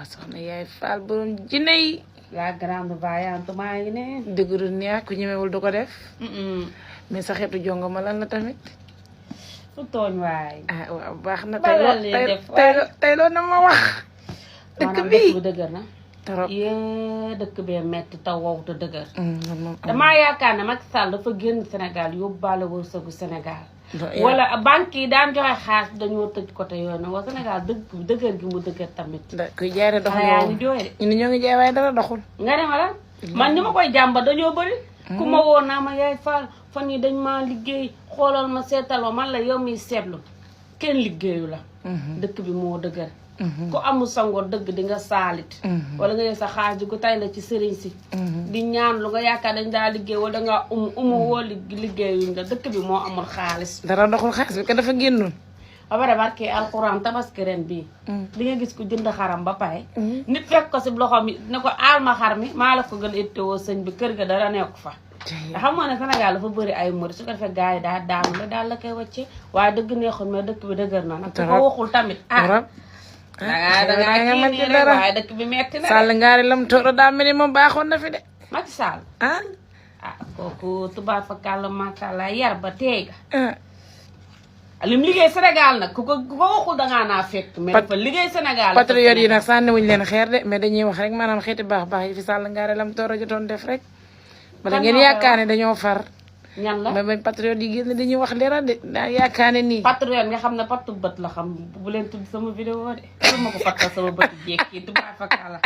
waa soxna yaay Fall borom jinne yi. la grande vaillante maa ngi ne. dëgg neex ku ñemewul du ko def. mais sa xeetu jongo ma lan la tamit. su tooñ waay. ah waaw baax na. tey loo na ma wax. dëkk bi dëkk bi dëgër na. trop yee dëkk bee metti taw wow te dëgër. damaa yaakaar ne Macky Sall dafa génn Sénégal yóbbaale wërsëgu Sénégal. wala banque yi daan joxe xaalis dañoo tëj côté yoon waa Sénégal dëgër gi mu dëgër tamit. kuy jaay de doxul yaa ngi jooy de. ñun ñoo ngi jaay waaye dara doxul. nga ne ma lan man ni ma koy jàmba dañoo bëri. ku ma woo naa ma yaay Fall fan yi dañ maa liggéey xoolal ma seetal ma man la yow miy seetlu kenn liggéeyu la. dëkk bi moo dëgër. ku amul sangoor dëgg di nga saalit. wala nga yor sa xaalis di ko tay la ci sëriñ si. di ñaan lu nga yaakaar dañ daa liggéey wala dangaa umu woo liggéeyuñ nga dëkk bi moo amul xaalis. dara doxul xaalis bi ka dafa génnoon. ba pare barke alxuraan tabaski ren bii. di nga gis ku jënd xaram ba pare. nit fekk ko si loxoom yi ne ko aal ma xar mi maa la ko gën a ittewoo sëñ bi kër ga dara nekk fa. xam nga ne Sénégal dafa bëri ay murid su ko defee gars yi daal daanu la daal la koy wàcce waaye dëgg neexul mais dëkk bi dëgër na nag. ko waxul tamit dangaa kii nii rek waaye dëkk bi metti na Sall ngaari lam tooro daa mel ni moom baaxoon na fi de. Macky Sall kooku tubaab fa kàlla makalla yar ba teey ga lim liggéey Sénégal nag ku ko waxul dangaa naa fekk mais dafa liggéey Sénégal patriote yi nag sànniwuñ leen xeer de mais dañuy wax rek maanaam xeeti baax yi fi Sall ngaari lam tooro jotoon def rek bala ngeen yaakaar ne dañoo far ñan la mais bañ patriote yi génn dañuy wax leeral de daa yaakaar ne nii patriote nga xam ne pattu bët la xam bu leen tudd sama vidéo de ma ko pattal sama bët jékki tubaab fa kàlla